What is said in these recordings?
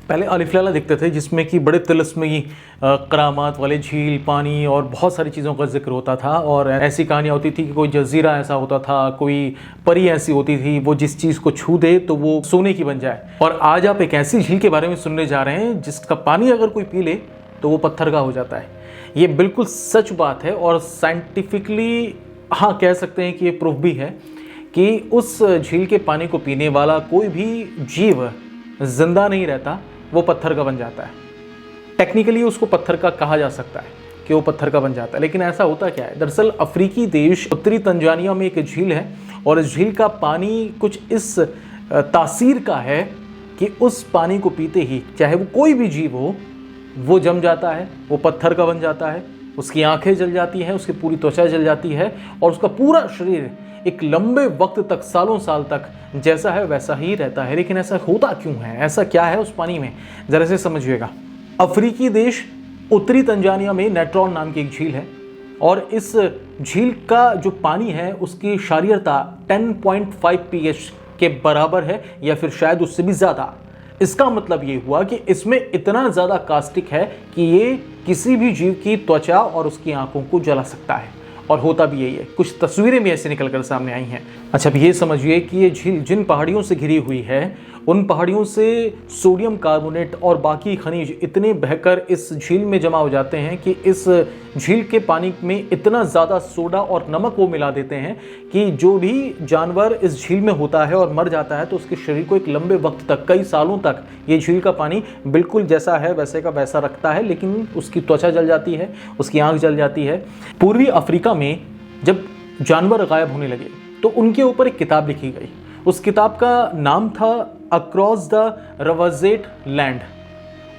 पहले अलिफ्लैला दिखते थे जिसमें कि बड़े तिलिस्मी करामात वाले झील, पानी और बहुत सारी चीज़ों का जिक्र होता था और ऐसी कहानियाँ होती थी कि कोई जजीरा ऐसा होता था, कोई परी ऐसी होती थी, वो जिस चीज़ को छू दे तो वो सोने की बन जाए। और आज आप एक ऐसी झील के बारे में सुनने जा रहे हैं जिसका पानी अगर कोई पी ले तो वो पत्थर का हो जाता है। ये बिल्कुल सच बात है और साइंटिफिकली हाँ कह सकते हैं कि ये प्रूफ भी है कि उस झील के पानी को पीने वाला कोई भी जीव जिंदा नहीं रहता, वो पत्थर का बन जाता है। टेक्निकली उसको पत्थर का कहा जा सकता है कि वो पत्थर का बन जाता है। लेकिन ऐसा होता क्या है, दरअसल अफ्रीकी देश उत्तरी तंजानिया में एक झील है और इस झील का पानी कुछ इस तासीर का है कि उस पानी को पीते ही चाहे वो कोई भी जीव हो वो जम जाता है, वो पत्थर का बन जाता है, उसकी आंखें जल जाती हैं, उसकी पूरी त्वचा जल जाती है और उसका पूरा शरीर एक लंबे वक्त तक, सालों साल तक जैसा है वैसा ही रहता है। लेकिन ऐसा होता क्यों है, ऐसा क्या है उस पानी में, जरा से समझिएगा। अफ्रीकी देश उत्तरी तंजानिया में नेट्रॉन नाम की एक झील है और इस झील का जो पानी है उसकी क्षारीयता 10.5 pH के बराबर है या फिर शायद उससे भी ज़्यादा। इसका मतलब ये हुआ कि इसमें इतना ज़्यादा कास्टिक है कि ये किसी भी जीव की त्वचा और उसकी आंखों को जला सकता है और होता भी यही है। कुछ तस्वीरें भी ऐसे निकल कर सामने आई हैं। अच्छा, अब ये समझिए कि ये झील जिन पहाड़ियों से घिरी हुई है उन पहाड़ियों से सोडियम कार्बोनेट और बाकी खनिज इतने बहकर इस झील में जमा हो जाते हैं कि इस झील के पानी में इतना ज़्यादा सोडा और नमक वो मिला देते हैं कि जो भी जानवर इस झील में होता है और मर जाता है तो उसके शरीर को एक लंबे वक्त तक, कई सालों तक ये झील का पानी बिल्कुल जैसा है वैसे का वैसा रखता है, लेकिन उसकी त्वचा जल जाती है, उसकी आँख जल जाती है। पूर्वी अफ्रीका में जब जानवर गायब होने लगे तो उनके ऊपर एक किताब लिखी गई। उस किताब का नाम था अक्रॉस द रवाजेट लैंड।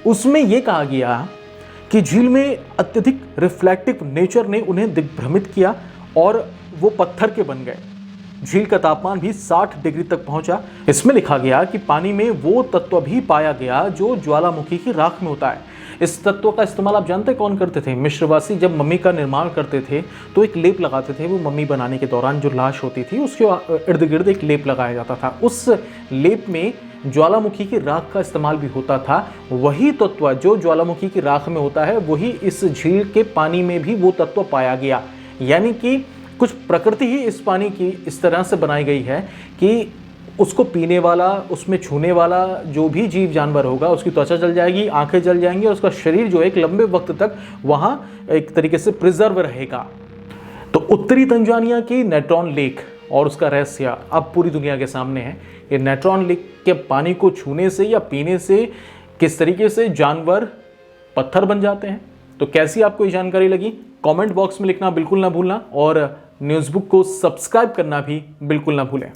उसमें यह कहा गया कि झील में अत्यधिक रिफ्लेक्टिव नेचर ने उन्हें दिग्भ्रमित किया और वो पत्थर के बन गए। झील का तापमान भी 60 डिग्री तक पहुंचा। इसमें लिखा गया कि पानी में वो तत्व भी पाया गया जो ज्वालामुखी की राख में होता है। इस तत्व का इस्तेमाल आप जानते कौन करते थे? मिस्रवासी जब मम्मी का निर्माण करते थे तो एक लेप लगाते थे। वो मम्मी बनाने के दौरान जो लाश होती थी उसके इर्द गिर्द एक लेप लगाया जाता था। उस लेप में ज्वालामुखी की राख का इस्तेमाल भी होता था। वही तत्व जो ज्वालामुखी की राख में होता है वही इस झील के पानी में भी वो तत्व पाया गया। यानी कि कुछ प्रकृति ही इस पानी की इस तरह से बनाई गई है कि उसको पीने वाला, उसमें छूने वाला जो भी जीव जानवर होगा उसकी त्वचा जल जाएगी, आंखें जल जाएंगी और उसका शरीर जो है एक लंबे वक्त तक वहाँ एक तरीके से प्रिजर्व रहेगा। तो उत्तरी तंजानिया की नेट्रॉन लेक और उसका रहस्य अब पूरी दुनिया के सामने है। ये नेट्रॉन लेक के पानी को छूने से या पीने से किस तरीके से जानवर पत्थर बन जाते हैं। तो कैसी आपको ये जानकारी लगी, कमेंट बॉक्स में लिखना बिल्कुल ना भूलना और न्यूज़बुक को सब्सक्राइब करना भी बिल्कुल ना भूलें।